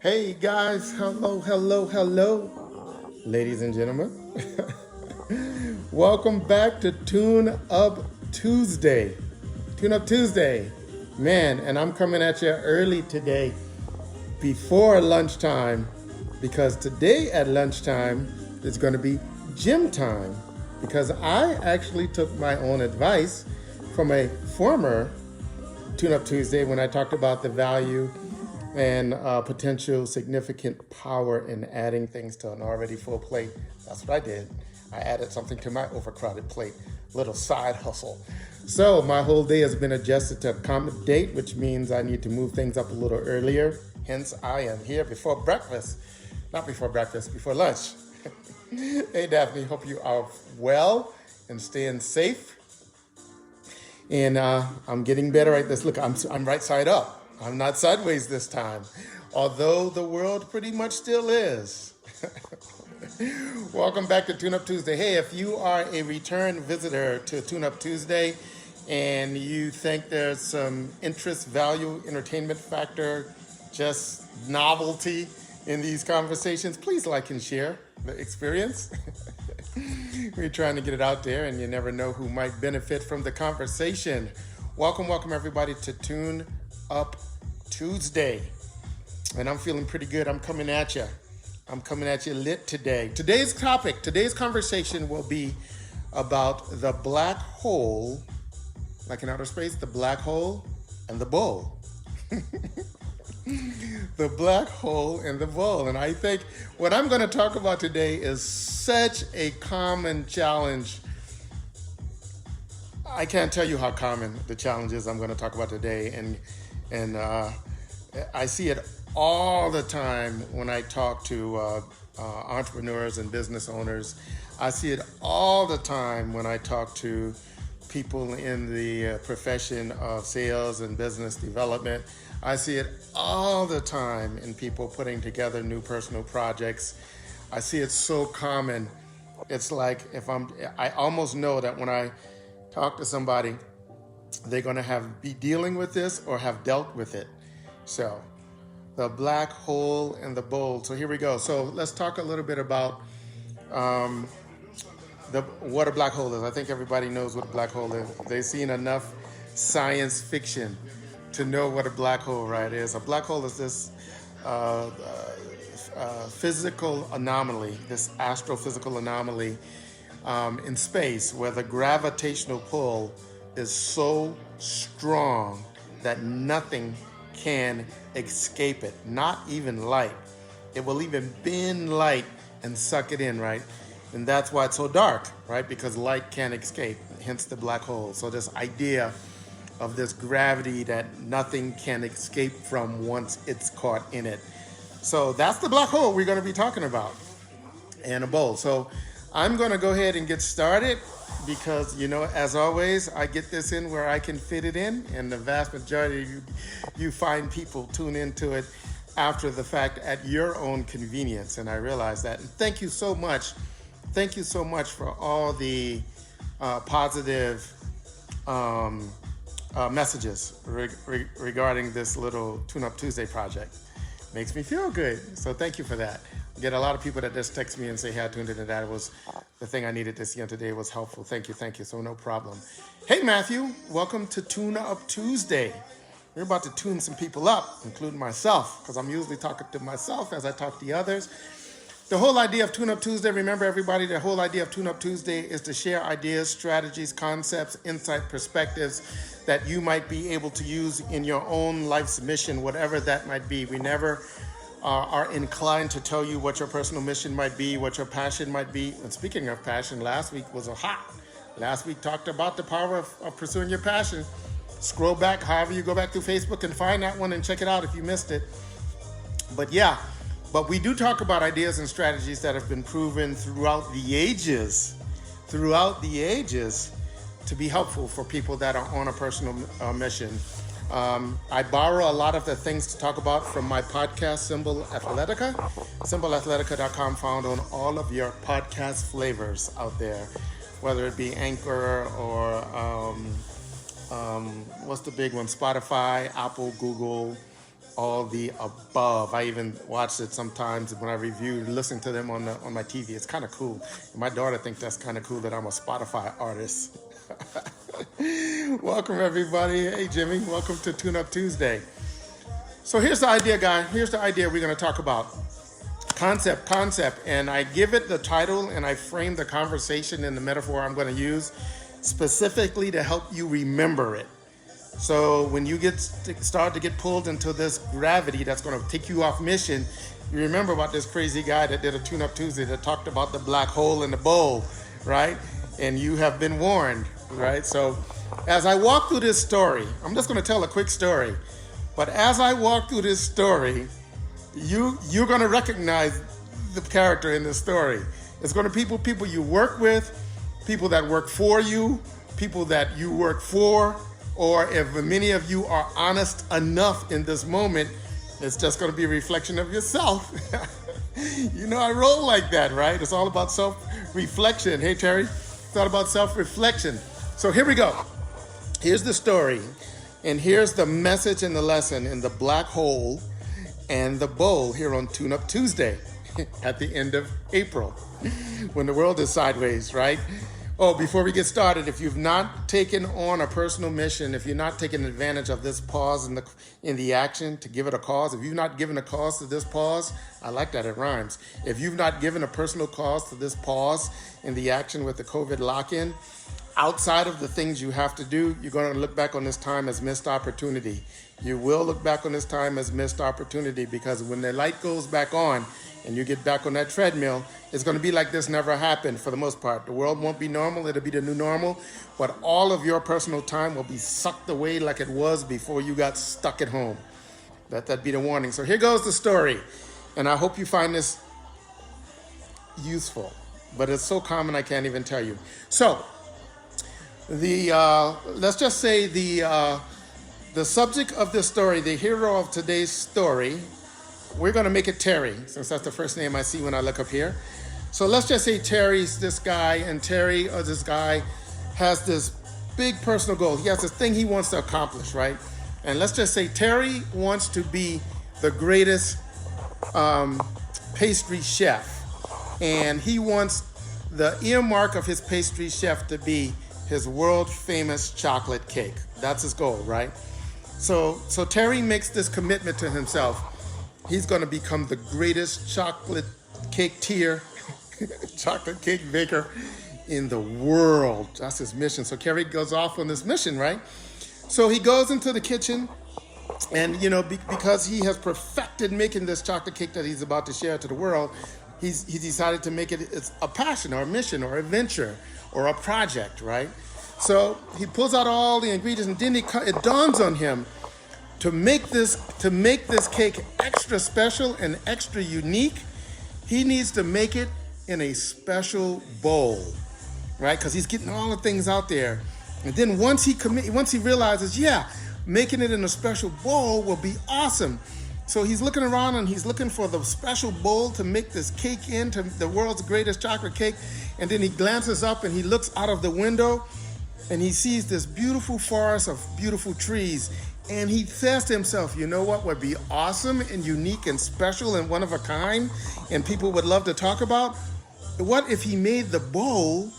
Hey guys, hello, hello, hello, ladies and gentlemen. Welcome back to Tune Up Tuesday. Tune Up Tuesday. Man, and I'm coming at you early today before lunchtime because today at lunchtime is going to be gym time because I actually took my own advice from a former Tune Up Tuesday when I talked about the value and potential significant power in adding things to an already full plate. That's what I did. I added something to my overcrowded plate, little side hustle. So my whole day has been adjusted to accommodate, which means I need to move things up a little earlier. Hence, I am here before breakfast. Not before breakfast, before lunch. Hey, Daphne, hope you are well and staying safe. And I'm getting better at this. Look, I'm right side up. I'm not sideways this time, although the world pretty much still is. Welcome back to Tune Up Tuesday. Hey, if you are a return visitor to Tune Up Tuesday and you think there's some interest, value, entertainment factor, just novelty in these conversations, please like and share the experience. We're trying to get it out there, and you never know who might benefit from the conversation. Welcome everybody to Tune Up Tuesday. And I'm feeling pretty good. I'm coming at you lit today. Today's conversation will be about the black hole, like in outer space, the black hole and the bull. The black hole and the bull. And I think what I'm going to talk about today is such a common challenge. I can't tell you how common the challenge is I'm going to talk about today. And I see it all the time when I talk to entrepreneurs and business owners. I see it all the time when I talk to people in the profession of sales and business development. I see it all the time in people putting together new personal projects. I see it so common. It's like I almost know that when I talk to somebody, they're going to be dealing with this or have dealt with it. So the black hole and the bull. So here we go. So let's talk a little bit about what a black hole is. I think everybody knows what a black hole is. They've seen enough science fiction to know what a black hole, right, is. A black hole is this physical anomaly, this astrophysical anomaly in space where the gravitational pull is so strong that nothing can escape it, not even light. It will even bend light and suck it in, right? And that's why it's so dark, right? Because light can't escape, hence the black hole. So this idea of this gravity that nothing can escape from once it's caught in it. So that's the black hole we're going to be talking about, and a bull. So I'm going to go ahead and get started because, as always, I get this in where I can fit it in, and the vast majority of you find people tune into it after the fact at your own convenience, and I realize that. And thank you so much. Thank you so much for all the positive messages regarding this little Tune Up Tuesday project. Makes me feel good. So thank you for that. I get a lot of people that just text me and say, hey, I tuned in and that was the thing I needed to see on today was helpful. Thank you. So no problem. Hey, Matthew, welcome to Tune Up Tuesday. We're about to tune some people up, including myself, because I'm usually talking to myself as I talk to the others. The whole idea of Tune Up Tuesday, remember everybody, the whole idea of Tune Up Tuesday is to share ideas, strategies, concepts, insight, perspectives that you might be able to use in your own life's mission, whatever that might be. We never are inclined to tell you what your personal mission might be, what your passion might be. And speaking of passion, last week was Last week talked about the power of pursuing your passion. Scroll back, however you go back through Facebook and find that one and check it out if you missed it. But we do talk about ideas and strategies that have been proven throughout the ages to be helpful for people that are on a personal mission. I borrow a lot of the things to talk about from my podcast, Symbol Athletica. SymbolAthletica.com, found on all of your podcast flavors out there, whether it be Anchor or what's the big one? Spotify, Apple, Google, all the above. I even watched it sometimes when I review, listen to them on my TV. It's kind of cool. My daughter thinks that's kind of cool that I'm a Spotify artist. Welcome everybody. Hey Jimmy, welcome to Tune Up Tuesday. So here's the idea, guy. Here's the idea we're going to talk about. Concept, and I give it the title and I frame the conversation in the metaphor I'm going to use specifically to help you remember it. So when you start to get pulled into this gravity that's going to take you off mission, you remember about this crazy guy that did a Tune Up Tuesday that talked about the black hole in the bowl, right? And you have been warned, right? So as I walk through this story, I'm just going to tell a quick story. But as I walk through this story, you're going to recognize the character in this story. It's going to be people you work with, people that work for you, people that you work for, or if many of you are honest enough in this moment, it's just going to be a reflection of yourself. You know, I roll like that, right? It's all about self-reflection. Hey, Terry, it's all about self-reflection. So here we go. Here's the story, and here's the message and the lesson in the black hole and the bowl here on Tune Up Tuesday at the end of April when the world is sideways, right? Oh, before we get started, if you've not taken on a personal mission, if you're not taking advantage of this pause in the action to give it a cause, if you've not given a cause to this pause, I like that, it rhymes. If you've not given a personal cause to this pause in the action with the COVID lock-in, outside of the things you have to do, you're going to look back on this time as missed opportunity. You will look back on this time as missed opportunity because when the light goes back on and you get back on that treadmill, it's going to be like this never happened for the most part. The world won't be normal. It'll be the new normal. But all of your personal time will be sucked away like it was before you got stuck at home. Let that be the warning. So here goes the story. And I hope you find this useful. But it's so common I can't even tell you. So let's just say the subject of this story, the hero of today's story, we're going to make it Terry, since that's the first name I see when I look up here. So let's just say Terry's this guy, and Terry, or this guy, has this big personal goal. He has this thing he wants to accomplish, right? And let's just say Terry wants to be the greatest pastry chef. And he wants the earmark of his pastry chef to be his world famous chocolate cake. That's his goal, right? So Terry makes this commitment to himself. He's going to become the greatest chocolate cake chocolate cake baker in the world. That's his mission. So Terry goes off on this mission, right? So he goes into the kitchen and, you know, because he has perfected making this chocolate cake that he's about to share to the world, he decided to make it a passion or a mission or a venture or a project, right? So he pulls out all the ingredients, and then it dawns on him to make this cake extra special and extra unique. He needs to make it in a special bowl, right? Because he's getting all the things out there, and then once he realizes, yeah, making it in a special bowl will be awesome. So he's looking around and he's looking for the special bowl to make this cake into the world's greatest chocolate cake. And then he glances up and he looks out of the window and he sees this beautiful forest of beautiful trees. And he says to himself, you know what would be awesome and unique and special and one of a kind and people would love to talk about? What if he made the bowl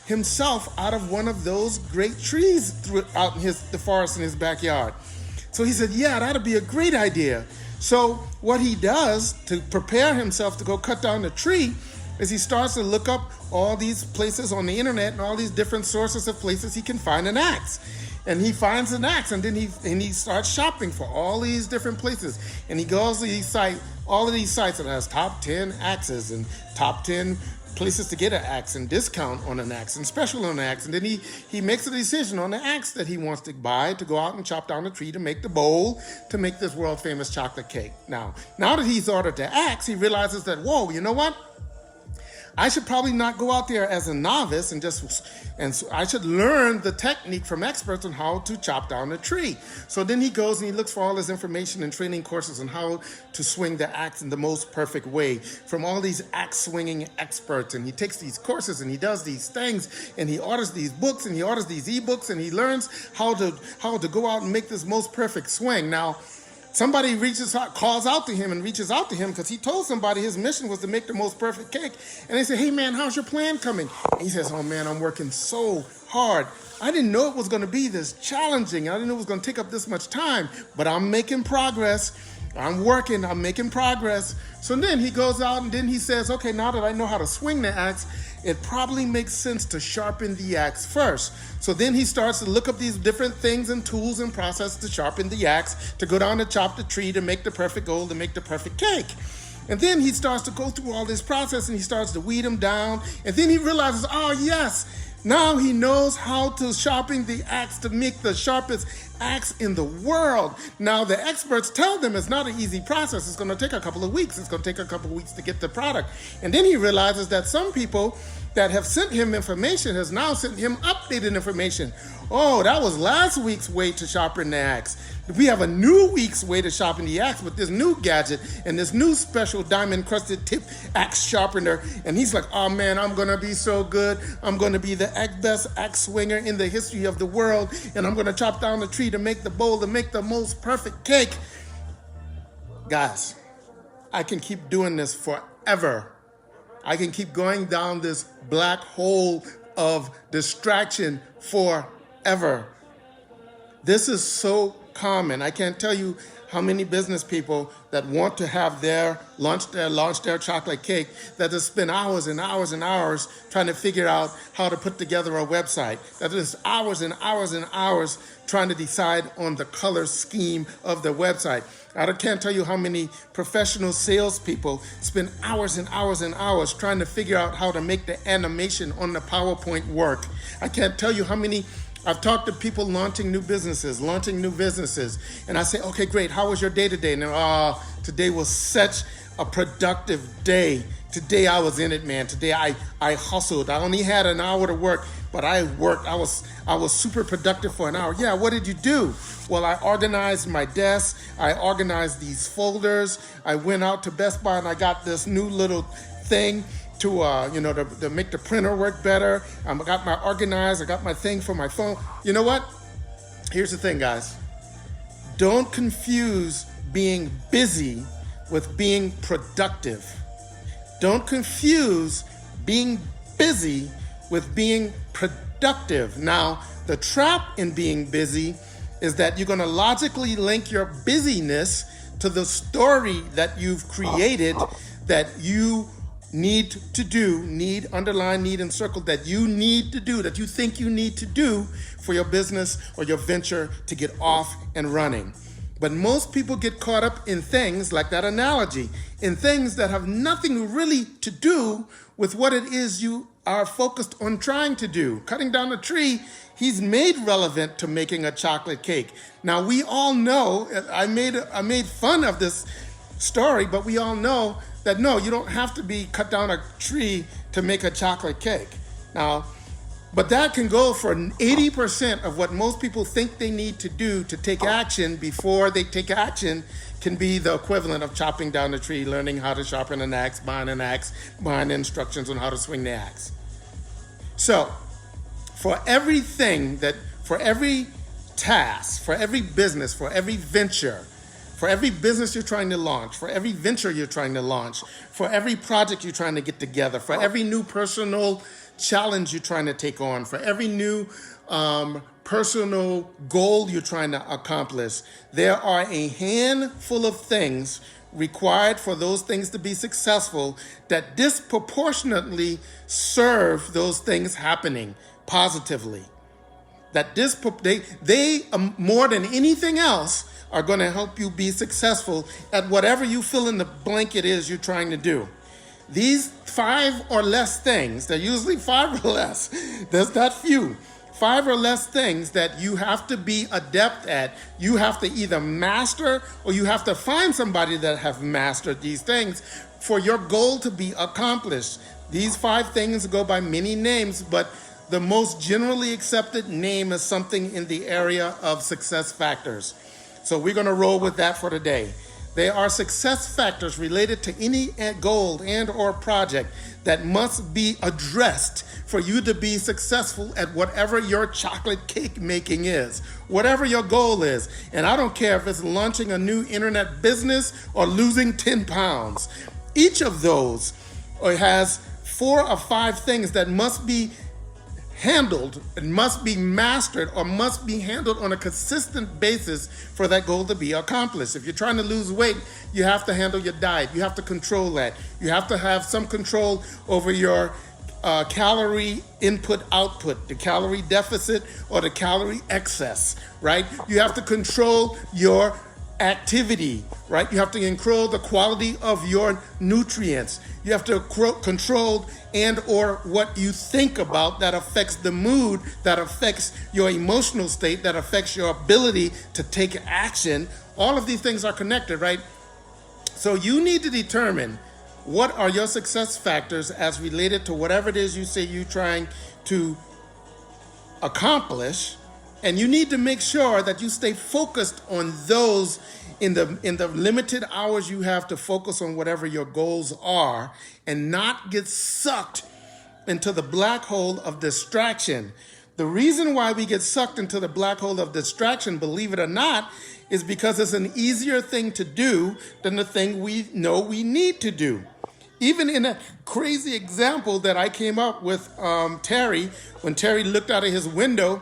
himself out of one of those great trees out in the forest in his backyard? So he said, yeah, that'd be a great idea. So what he does to prepare himself to go cut down the tree is he starts to look up all these places on the internet and all these different sources of places he can find an axe. And he finds an axe, and then he starts shopping for all these different places. And he goes to all of these sites that has top 10 axes and top 10 places to get an axe and discount on an axe and special on an axe. And then he makes a decision on the axe that he wants to buy to go out and chop down the tree to make the bowl to make this world famous chocolate cake. Now that he's ordered the axe, he realizes that, whoa, you know what? I should probably not go out there as a novice and so I should learn the technique from experts on how to chop down a tree. So then he goes and he looks for all his information and training courses on how to swing the axe in the most perfect way from all these axe swinging experts. And he takes these courses and he does these things and he orders these books and he orders these ebooks and he learns how to go out and make this most perfect swing. Now, Somebody calls out to him and reaches out to him because he told somebody his mission was to make the most perfect cake. And they say, hey man, how's your plan coming? And he says, oh man, I'm working so hard. I didn't know it was going to be this challenging. I didn't know it was going to take up this much time, but I'm making progress. I'm working, I'm making progress. So then he goes out and then he says, okay, now that I know how to swing the axe, it probably makes sense to sharpen the axe first. So then he starts to look up these different things and tools and process to sharpen the axe, to go down to chop the tree, to make the perfect goal, to make the perfect cake. And then he starts to go through all this process and he starts to weed them down. And then he realizes, oh yes, now he knows how to sharpen the axe to make the sharpest axe in the world. Now the experts tell them it's not an easy process. It's going to take a couple of weeks. It's going to take a couple of weeks to get the product. And then he realizes that some people that have sent him information has now sent him updated information. Oh, that was last week's way to sharpen the axe. We have a new week's way to sharpen the axe with this new gadget and this new special diamond-crusted tip axe sharpener. And he's like, oh man, I'm going to be so good. I'm going to be the best axe swinger in the history of the world. And I'm going to chop down the tree to make the bowl, to make the most perfect cake. Guys, I can keep doing this forever. I can keep going down this black hole of distraction forever. This is so common. I can't tell you how many business people that want to have launch their chocolate cake that just spend hours and hours and hours trying to figure out how to put together a website. That is hours and hours and hours trying to decide on the color scheme of the website. I can't tell you how many professional salespeople spend hours and hours and hours trying to figure out how to make the animation on the PowerPoint work. I can't tell you how many. I've talked to people launching new businesses, and I say, okay, great, how was your day today? And today was such a productive day. Today I was in it, man. Today I hustled. I only had an hour to work, but I worked. I was super productive for an hour. Yeah, what did you do? Well, I organized my desk. I organized these folders. I went out to Best Buy and I got this new little thing to make the printer work better. I got my organized. I got my thing for my phone. You know what? Here's the thing, guys. Don't confuse being busy with being productive. Don't confuse being busy with being productive. Now, the trap in being busy is that you're going to logically link your busyness to the story that you've created that you need to do, underline, need, and circle, that you need to do, that you think you need to do for your business or your venture to get off and running. But most people get caught up in things like that analogy, in things that have nothing really to do with what it is you are focused on trying to do. Cutting down a tree, he's made relevant to making a chocolate cake. Now we all know, I made fun of this story, but we all know that no, you don't have to be cut down a tree to make a chocolate cake. Now, but that can go for 80% of what most people think they need to do to take action before they take action can be the equivalent of chopping down a tree, learning how to sharpen an axe, buying instructions on how to swing the axe. So, for every task, for every business, for every venture, for every business you're trying to launch, for every venture you're trying to launch, for every project you're trying to get together, for every new personal challenge you're trying to take on, for every new personal goal you're trying to accomplish, there are a handful of things required for those things to be successful that disproportionately serve those things happening positively. That they more than anything else are going to help you be successful at whatever you fill in the blank it is you're trying to do. These 5 or less things, they're usually 5 or less, there's not few, 5 or less things that you have to be adept at. You have to either master or you have to find somebody that have mastered these things for your goal to be accomplished. These 5 things go by many names, but the most generally accepted name is something in the area of success factors. So we're going to roll with that for today. They are success factors related to any goal and or project that must be addressed for you to be successful at whatever your chocolate cake making is, whatever your goal is. And I don't care if it's launching a new internet business or losing 10 pounds. Each of those has 4 or 5 things that must be handled and must be mastered or must be handled on a consistent basis for that goal to be accomplished. If you're trying to lose weight, you have to handle your diet. You have to control that. You have to have some control over your calorie input output, the calorie deficit or the calorie excess, right? You have to control your activity, right? You have to control the quality of your nutrients. You have to control and or what you think about that affects the mood, that affects your emotional state, that affects your ability to take action. All of these things are connected, right? So you need to determine what are your success factors as related to whatever it is you say you're trying to accomplish. And you need to make sure that you stay focused on those in the limited hours you have to focus on whatever your goals are and not get sucked into the black hole of distraction. The reason why we get sucked into the black hole of distraction, believe it or not, is because it's an easier thing to do than the thing we know we need to do. Even in a crazy example that I came up with Terry, when Terry looked out of his window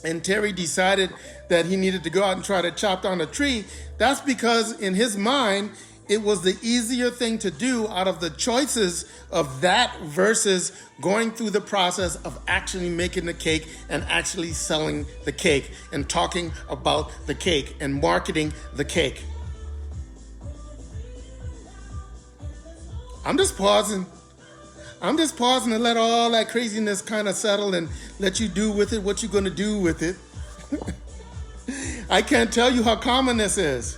and Terry decided that he needed to go out and try to chop down a tree, that's because in his mind, it was the easier thing to do out of the choices of that versus going through the process of actually making the cake and actually selling the cake and talking about the cake and marketing the cake. I'm just pausing to let all that craziness kind of settle and let you do with it what you're going to do with it. I can't tell you how common this is.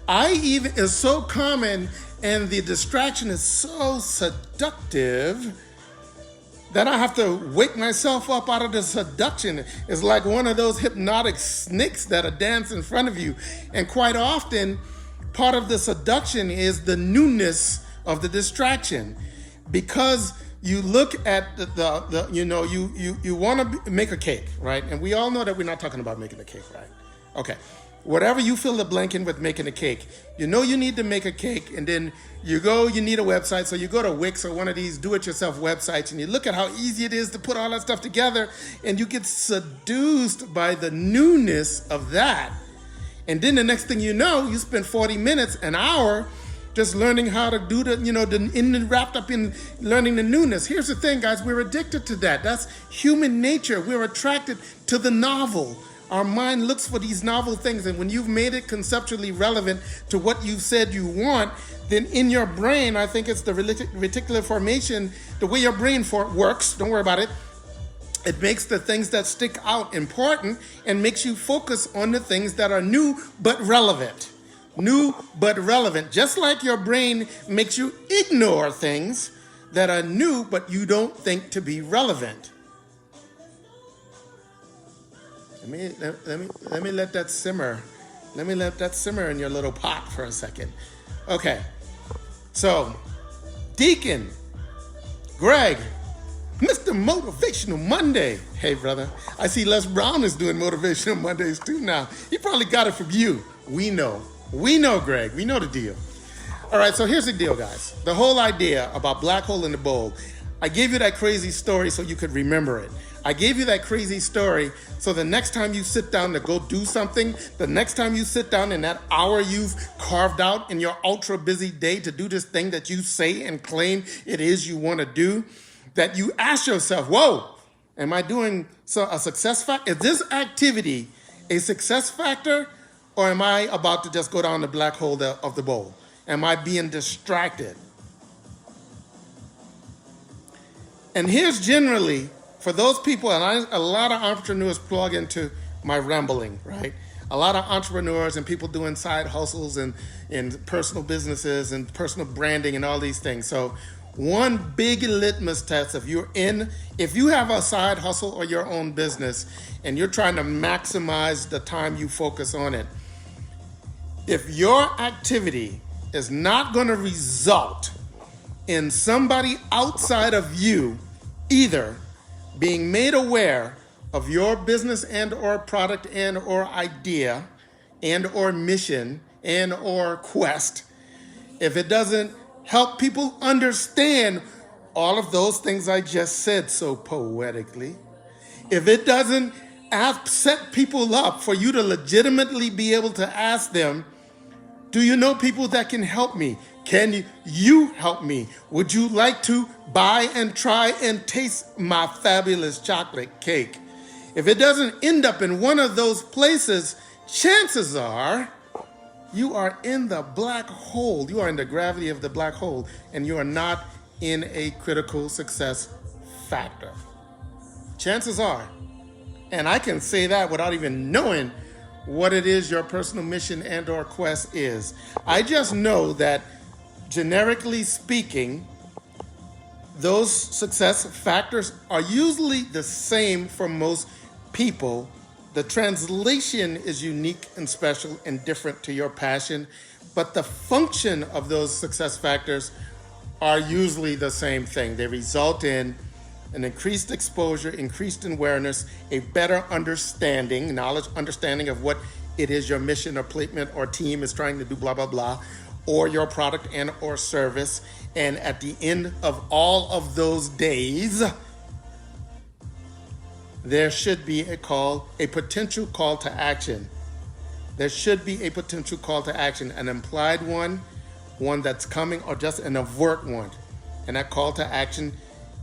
It's so common and the distraction is so seductive that I have to wake myself up out of the seduction. It's like one of those hypnotic snakes that are dancing in front of you. And quite often, part of the seduction is the newness of the distraction. Because you look at you want to make a cake, right? And we all know that we're not talking about making a cake, right? Okay. Whatever you fill the blank in with making a cake, you know you need to make a cake, and then you need a website, so you go to Wix or one of these do-it-yourself websites, and you look at how easy it is to put all that stuff together, and you get seduced by the newness of that. And then the next thing you know, you spend 40 minutes, an hour, just learning how to do wrapped up in learning the newness. Here's the thing, guys, we're addicted to that. That's human nature. We're attracted to the novel. Our mind looks for these novel things, and when you've made it conceptually relevant to what you said you want, then in your brain, I think it's the reticular formation, the way your brain works, don't worry about it, it makes the things that stick out important and makes you focus on the things that are new but relevant. New but relevant. Just like your brain makes you ignore things that are new but you don't think to be relevant. Let me let that simmer. Let me let that simmer in your little pot for a second. Okay. So, Deacon, Greg, Mr. Motivational Monday. Hey, brother. I see Les Brown is doing Motivational Mondays too now. He probably got it from you. We know. We know, Greg. We know the deal. All right, so here's the deal, guys. The whole idea about black hole in the bowl. I gave you that crazy story so you could remember it. I gave you that crazy story so the next time you sit down to go do something, the next time you sit down in that hour you've carved out in your ultra busy day to do this thing that you say and claim it is you want to do, that you ask yourself, whoa, am I doing a success factor? Is this activity a success factor, or am I about to just go down the black hole of the bowl? Am I being distracted? And here's generally, for those people, and a lot of entrepreneurs plug into my rambling, right? A lot of entrepreneurs and people doing side hustles and personal businesses and personal branding and all these things. So one big litmus test, if you have a side hustle or your own business and you're trying to maximize the time you focus on it, If your activity is not going to result in somebody outside of you either being made aware of your business and or product and or idea and or mission and or quest, if it doesn't help people understand all of those things I just said so poetically, if it doesn't set people up for you to legitimately be able to ask them, do you know people that can help me? Can you help me? Would you like to buy and try and taste my fabulous chocolate cake? If it doesn't end up in one of those places, chances are you are in the black hole. You are in the gravity of the black hole, and you are not in a critical success factor. Chances are. And I can say that without even knowing what it is your personal mission and or quest is. I just know that generically speaking, those success factors are usually the same for most people. The translation is unique and special and different to your passion, but the function of those success factors are usually the same thing. They result in an increased exposure, increased awareness, a better understanding, understanding of what it is your mission or placement or team is trying to do, blah, blah, blah, or your product and or service. And at the end of all of those days, there should be a potential call to action. There should be a potential call to action, an implied one that's coming, or just an overt one. And that call to action,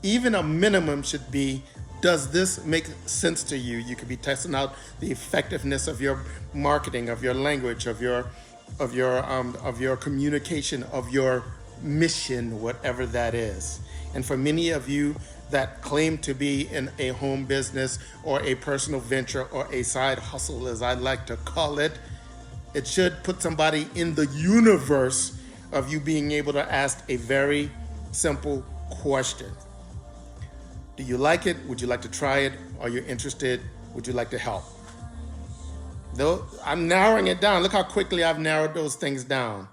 even a minimum, should be, does this make sense to you? You could be testing out the effectiveness of your marketing, of your language, of your communication, of your mission, whatever that is. And for many of you that claim to be in a home business or a personal venture or a side hustle, as I like to call it, it should put somebody in the universe of you being able to ask a very simple question. Do you like it? Would you like to try it? Are you interested? Would you like to help? Though I'm narrowing it down. Look how quickly I've narrowed those things down.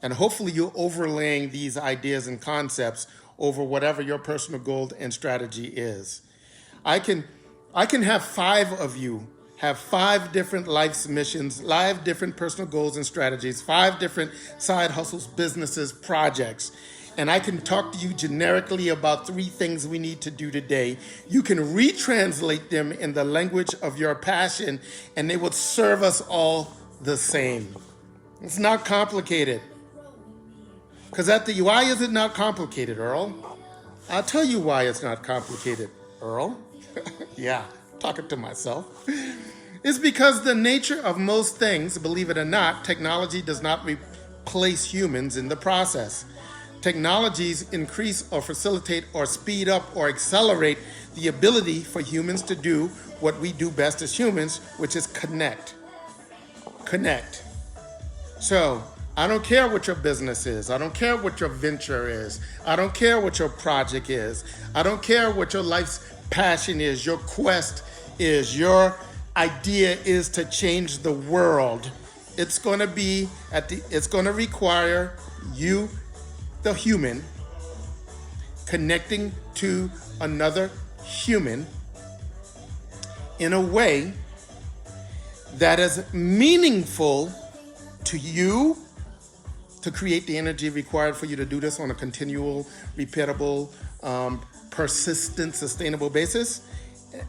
And hopefully you're overlaying these ideas and concepts over whatever your personal goal and strategy is. I can have 5 of you have 5 different life's missions, 5 different personal goals and strategies, 5 different side hustles, businesses, projects. And I can talk to you generically about 3 things we need to do today. You can retranslate them in the language of your passion, and they would serve us all the same. It's not complicated. Because why is it not complicated, Earl? I'll tell you why it's not complicated, Earl. Yeah, talking to myself. It's because the nature of most things, believe it or not, technology does not replace humans in the process. Technologies increase or facilitate or speed up or accelerate the ability for humans to do what we do best as humans, which is connect. Connect. So, I don't care what your business is. I don't care what your venture is. I don't care what your project is. I don't care what your life's passion is, your quest is, your idea is to change the world. It's going to require you, the human, connecting to another human in a way that is meaningful to you, to create the energy required for you to do this on a continual, repeatable, persistent, sustainable basis,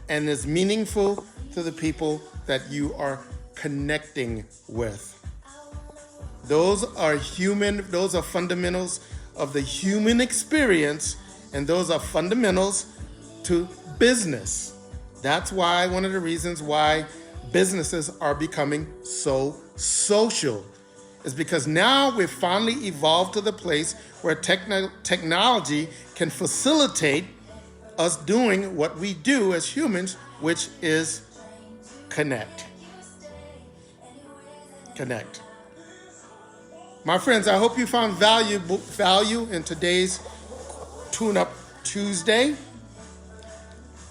and is meaningful to the people that you are connecting with. Those are fundamentals of the human experience, and those are fundamentals to business. That's why one of the reasons why businesses are becoming so social is because now we've finally evolved to the place where technology can facilitate us doing what we do as humans, which is connect. Connect. My friends, I hope you found value in today's Tune Up Tuesday.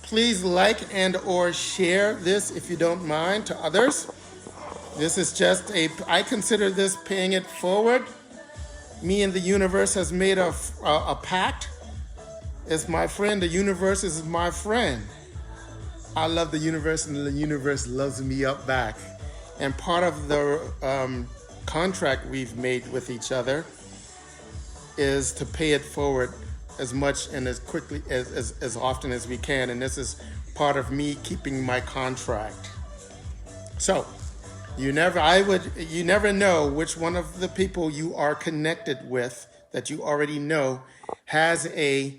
Please like and or share this, if you don't mind, to others. This is just I consider this paying it forward. Me and the universe has made a pact. It's my friend. The universe is my friend. I love the universe, and the universe loves me up back. And part of the contract we've made with each other is to pay it forward as much and as quickly as often as we can. And this is part of me keeping my contract. So you never know which one of the people you are connected with that you already know has a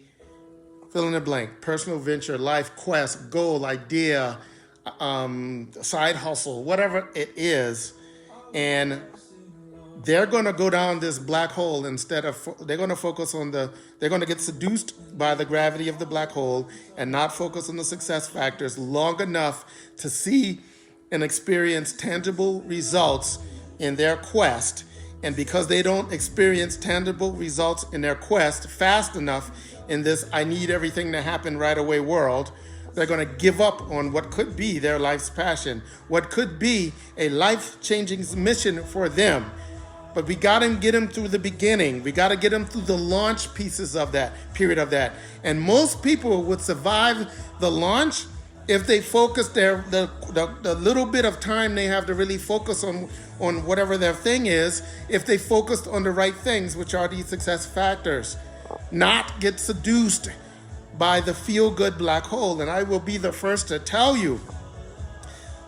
fill in the blank, personal venture, life quest, goal, idea, side hustle, whatever it is. And they're going to go down this black hole instead of, they're going to focus on they're going to get seduced by the gravity of the black hole and not focus on the success factors long enough to see and experience tangible results in their quest. And because they don't experience tangible results in their quest fast enough in this I need everything to happen right away world, they're going to give up on what could be their life's passion, what could be a life-changing mission for them. But we got to get them through the beginning. We got to get them through the launch pieces of that, period of that. And most people would survive the launch if they focus the little bit of time they have to really focus on whatever their thing is, if they focused on the right things, which are these success factors. Not get seduced by the feel-good black hole. And I will be the first to tell you,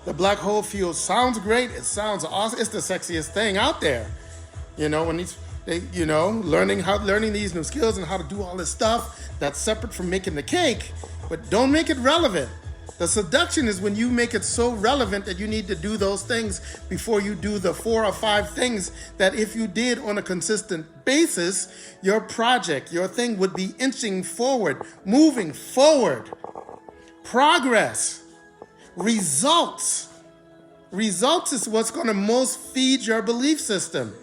the black hole sounds great. It sounds awesome. It's the sexiest thing out there. You know, when learning these new skills and how to do all this stuff that's separate from making the cake, but don't make it relevant. The seduction is when you make it so relevant that you need to do those things before you do the 4 or 5 things that if you did on a consistent basis, your project, your thing would be inching forward, moving forward. Progress, results. Results is what's going to most feed your belief system.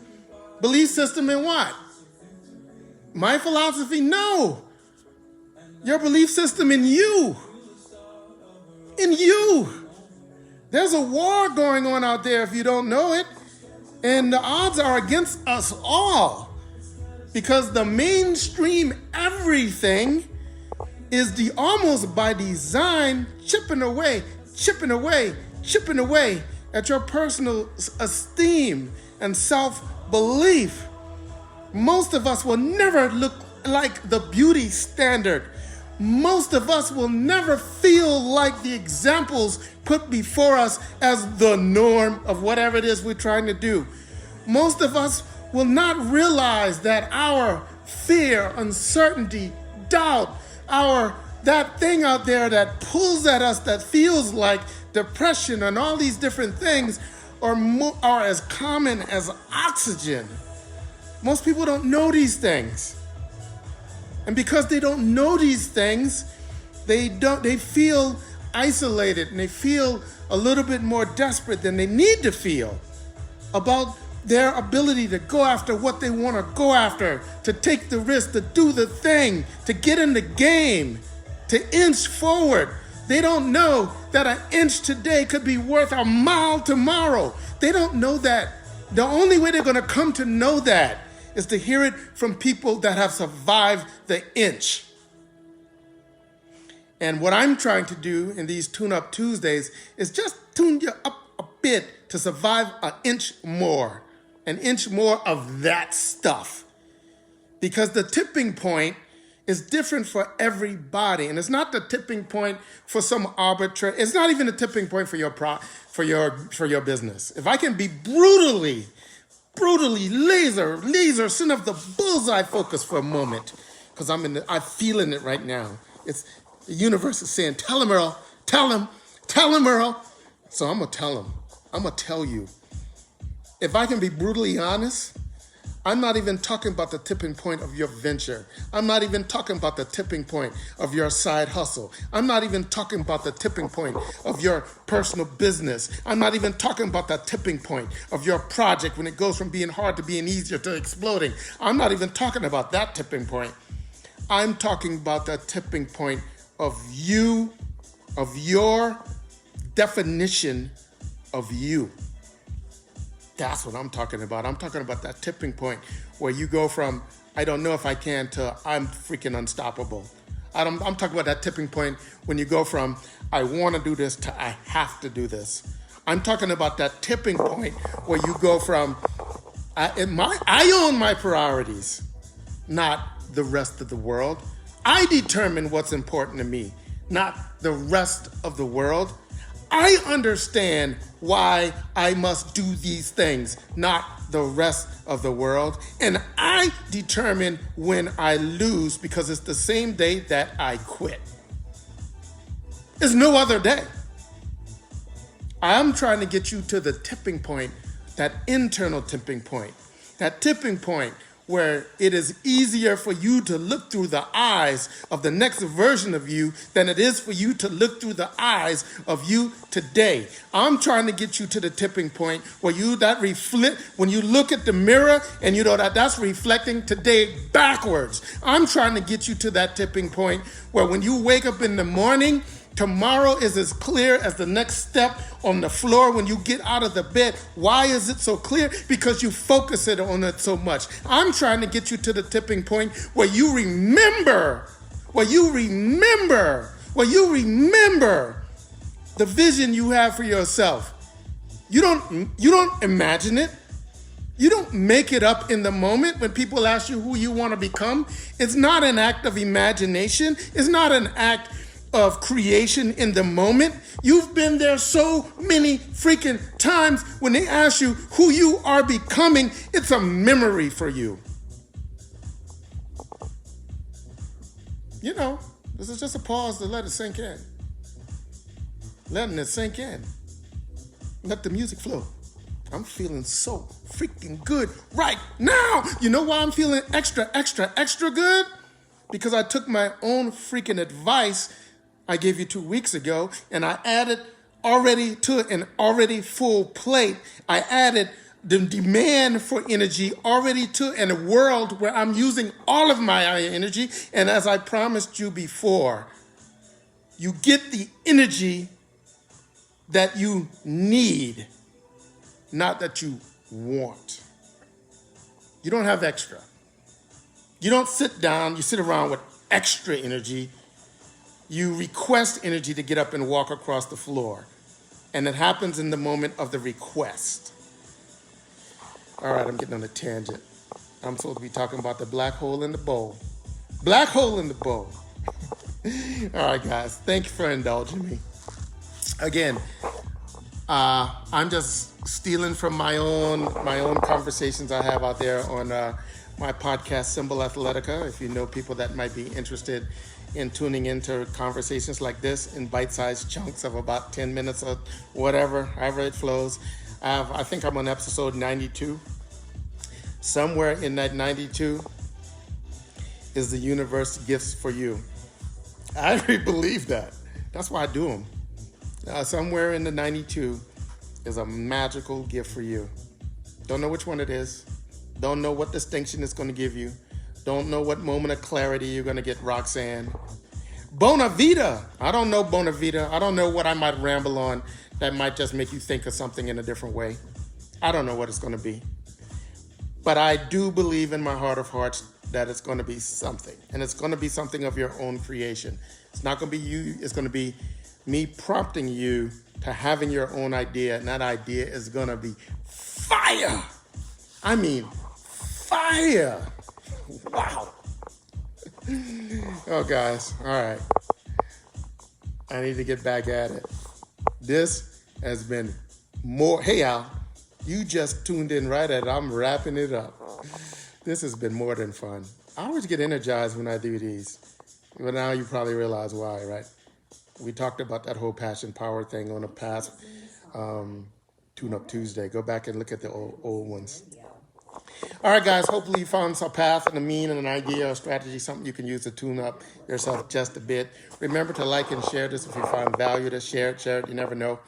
Belief system in what? My philosophy? No. Your belief system in you. In you. There's a war going on out there if you don't know it. And the odds are against us all. Because the mainstream everything is almost by design chipping away at your personal esteem and self-belief. Most of us will never look like the beauty standard. Most of us will never feel like the examples put before us as the norm of whatever it is we're trying to do. Most of us will not realize that our fear, uncertainty, doubt, that thing out there that pulls at us that feels like depression and all these different things are as common as oxygen. Most people don't know these things. And because they don't know these things, they feel isolated and they feel a little bit more desperate than they need to feel about their ability to go after what they want to go after, to take the risk, to do the thing, to get in the game, to inch forward. They don't know that an inch today could be worth a mile tomorrow. They don't know that. The only way they're going to come to know that is to hear it from people that have survived the inch. And what I'm trying to do in these Tune-Up Tuesdays is just tune you up a bit to survive an inch more of that stuff. Because the tipping point is different for everybody. And it's not the tipping point for some arbitrary, it's not even a tipping point for your business. If I can be brutally laser, sin of the bullseye focus for a moment, because I'm feeling it right now. It's the universe is saying, tell him, Earl, tell him, Earl. So I'm gonna tell him. I'm gonna tell you. If I can be brutally honest, I'm not even talking about the tipping point of your venture. I'm not even talking about the tipping point of your side hustle. I'm not even talking about the tipping point of your personal business. I'm not even talking about the tipping point of your project when it goes from being hard to being easier to exploding. I'm not even talking about that tipping point. I'm talking about the tipping point of you, of your definition of you. That's what I'm talking about. I'm talking about that tipping point where you go from, I don't know if I can, to I'm freaking unstoppable. I'm talking about that tipping point when you go from, I want to do this to I have to do this. I'm talking about that tipping point where you go from, I own my priorities, not the rest of the world. I determine what's important to me, not the rest of the world. I understand why I must do these things, not the rest of the world. And I determine when I lose because it's the same day that I quit. There's no other day. I'm trying to get you to the tipping point, that internal tipping point, that tipping point where it is easier for you to look through the eyes of the next version of you than it is for you to look through the eyes of you today. I'm trying to get you to the tipping point where when you look at the mirror and you know that's reflecting today backwards. I'm trying to get you to that tipping point where when you wake up in the morning, tomorrow is as clear as the next step on the floor when you get out of the bed. Why is it so clear? Because you focus it on it so much. I'm trying to get you to the tipping point where you remember the vision you have for yourself. You don't imagine it. You don't make it up in the moment when people ask you who you want to become. It's not an act of imagination. It's not an act of creation in the moment. You've been there so many freaking times when they ask you who you are becoming, it's a memory for you. You know, this is just a pause to let it sink in. Letting it sink in. Let the music flow. I'm feeling so freaking good right now. You know why I'm feeling extra good? Because I took my own freaking advice I gave you 2 weeks ago, and I added already to an already full plate. I added the demand for energy already to in a world where I'm using all of my energy. And as I promised you before, you get the energy that you need, not that you want. You don't have extra. You don't sit down, you sit around with extra energy. You request energy to get up and walk across the floor. And it happens in the moment of the request. All right, I'm getting on a tangent. I'm supposed to be talking about the black hole in the bowl. Black hole in the bowl. All right, guys, thank you for indulging me. Again, I'm just stealing from my own conversations I have out there on my podcast, Symbol Athletica. If you know people that might be interested in tuning into conversations like this in bite-sized chunks of about 10 minutes or whatever, however it flows. I think I'm on episode 92. Somewhere in that 92 is the universe gifts for you. I really believe that. That's why I do them. Somewhere in the 92 is a magical gift for you. Don't know which one it is. Don't know what distinction it's going to give you. Don't know what moment of clarity you're going to get, Roxanne. Bona Vita. I don't know Bona Vita. I don't know what I might ramble on that might just make you think of something in a different way. I don't know what it's going to be. But I do believe in my heart of hearts that it's going to be something. And it's going to be something of your own creation. It's not going to be you. It's going to be me prompting you to having your own idea. And that idea is going to be fire. I mean, fire. Wow. Oh, guys. All right. I need to get back at it. This has been more. Hey, Al, you just tuned in right at it. I'm wrapping it up. This has been more than fun. I always get energized when I do these. But now you probably realize why, right? We talked about that whole passion power thing on a past Tune-Up Tuesday. Go back and look at the old ones. All right, guys, hopefully you found some path and a mean and an idea or strategy, something you can use to tune up yourself just a bit. Remember to like and share this if you find value to share it. You never know.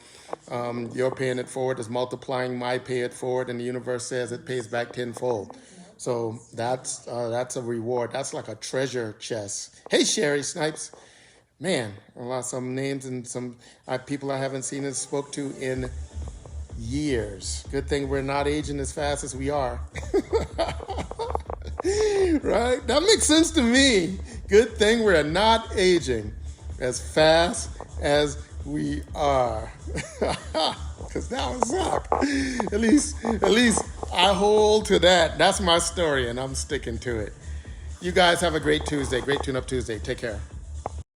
Your paying it forward is multiplying my pay it forward, and the universe says it pays back tenfold. So that's a reward. That's like a treasure chest. Hey, Sherry Snipes. Man, some names and some people I haven't seen and spoke to in years. Good thing we're not aging as fast as we are. Right? That makes sense to me. Good thing we're not aging as fast as we are. Because that would suck. At least I hold to that. That's my story, and I'm sticking to it. You guys have a great Tuesday. Great Tune Up Tuesday. Take care.